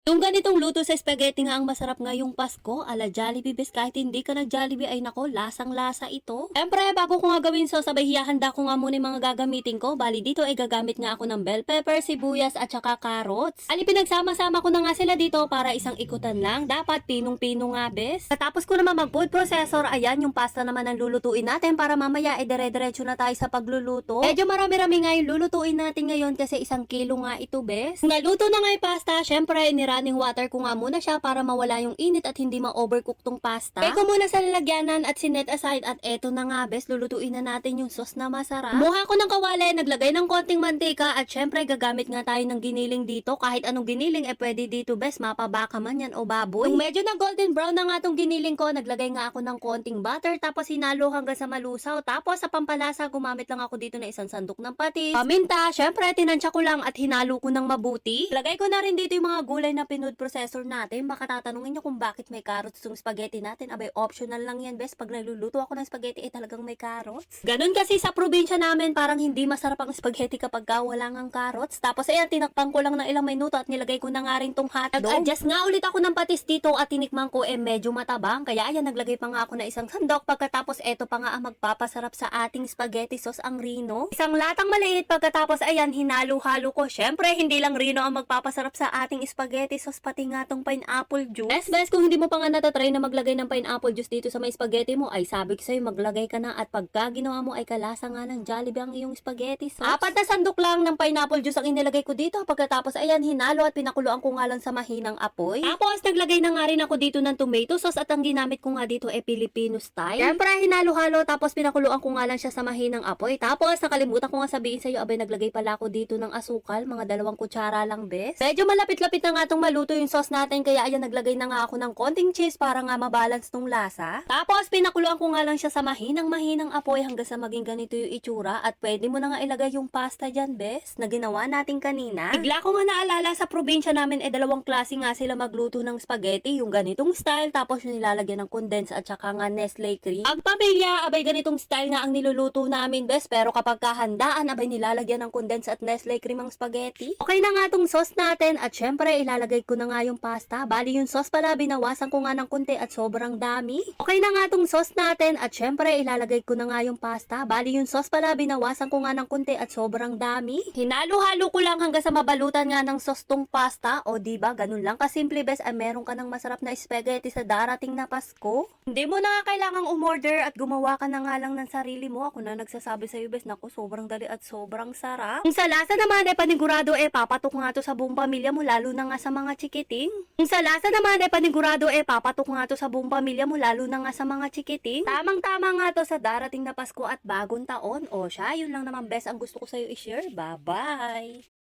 Yung ganitong luto sa spaghetti nga ang masarap ngayong Pasko, ala Jollibee bes, kahit hindi ka nag-Jollibee ay nako, lasang-lasa ito. Siyempre, bago ko nga gawin so, sabay hihanda ko nga muna yung mga gagamitin ko. Bali dito ay gagamit nga ako ng bell pepper, sibuyas at saka carrots. Ali pinagsama-sama ko na nga sila dito para isang ikutan lang. Dapat pinong-pino nga bes. Katapos ko naman mag-food processor, ayan yung pasta naman ang lulutuin natin para mamaya ay dire-diretso na tayo sa pagluluto. Medyo marami-rami nga yung lulutuin natin ngayon kasi 1 kilo nga ito bes. Naluto na nga yung pasta, syempre running water ko nga muna siya para mawala yung init at hindi ma-overcook tong pasta. Pay ko muna sa lalagyanan at sinet aside at eto na nga bes, lulutuin na natin yung sauce na masarap. Kumuha ko ng kawali, naglagay ng konting mantika at syempre gagamit nga tayo ng giniling dito. Kahit anong giniling pwede dito bes, mapabaka man yan o baboy. Yung medyo na golden brown na nga tong giniling ko, naglagay nga ako ng konting butter tapos hinalo hanggang sa malusaw. Tapos sa pampalasa gumamit lang ako dito na isang sandok ng patis, paminta, syempre tinansya ko lang at hinalo ko ng mabuti. Lagay ko na rin dito yung mga gulay na pinood processor natin. Baka tatanungin nyo kung bakit may carrots yung spaghetti natin. Abay, optional lang yan, bes. Pag nagluluto ako ng spaghetti, talagang may carrots. Ganun kasi sa probinsya namin, parang hindi masarap ang spaghetti kapag wala ngang carrots. Tapos, ayan, tinakpan ko lang ng ilang minuto at nilagay ko na nga rin tong hotdog. Nag-adjust nga ulit ako ng patis dito at tinikman ko, medyo matabang. Kaya, ayan, naglagay pa nga ako na isang sandok. Pagkatapos, eto pa nga ang magpapasarap sa ating spaghetti sauce, ang Rino. Isang latang maliit. Pagkatapos, ayan, hinalo-halo ko. Syempre, hindi lang Rino ang magpapasarap sa ating spaghetti sauce, pati nga tong pineapple juice. Bes, kung hindi mo pa nga natatry na maglagay ng pineapple juice dito sa may spaghetti mo, ay sabi ko sa'yo, maglagay ka na at pagka ginawa mo ay kalasa nga ng Jollibee ang iyong spaghetti sauce. 4 na sandok lang ng pineapple juice ang inilagay ko dito. Pagkatapos, ayan, hinalo at pinakuluan ko nga lang sa mahinang apoy. Tapos, naglagay na nga rin ako dito ng tomato sauce at ang ginamit ko nga dito ay Filipino style. Siyempre, hinalo-halo tapos pinakuluan ko nga lang siya sa mahinang apoy. Tapos, nakalimutan ko nga sabihin sa'yo, abay, naglagay pala ako dito ng asukal, mga 2 kutsara lang, bes. Medyo malapit-lapit na nga itong maluto yung sauce natin, kaya ayan, naglagay na nga ako ng konting cheese para nga mabalance nung lasa. Tapos, pinakuluan ko nga lang siya sa mahinang apoy hanggang sa maging ganito yung itsura at pwede mo na nga ilagay yung pasta dyan, bes, na ginawa natin kanina. Bigla ko nga naalala sa probinsya namin, 2 klase nga sila magluto ng spaghetti, yung ganitong style, tapos yung nilalagyan ng condensed at saka nga Nestle cream. Ang pamilya, abay, ganitong style nga ang niluluto namin, bes, pero kapag kahandaan, abay, nilalagyan ng condensed at Nestle cream ang spaghetti. Okay na nga tong sauce natin at syempre, ilalagay ko na nga yung pasta. Bali yung sauce pala, binawasan ko nga ng konti at sobrang dami. Okay na nga tong sauce natin at syempre, ilalagay ko na nga yung pasta. Bali yung sauce pala, binawasan ko nga ng konti at sobrang dami. Hinalo-halo ko lang hanggang sa mabalutan nga ng sauce tong pasta. O diba, ganun lang kasimple, bes, ay meron ka ng masarap na spaghetti sa darating na Pasko. Hindi mo na kailangang umorder at gumawa ka na nga lang ng sarili mo. Ako na nagsasabi sa'yo, bes, naku, sobrang dali at sobrang sarap. Kung sa lasa naman, panigurado, papatok nga to sa buong pamilya mo, lalo na nga sa mga chikiting. Kung sa lasa naman, panigurado, papatok nga to sa buong pamilya mo, lalo na nga sa mga chikiting. Tamang-tama nga to sa darating na Pasko at bagong taon. O siya, yun lang naman, bes, ang gusto ko sa'yo i-share. Bye-bye!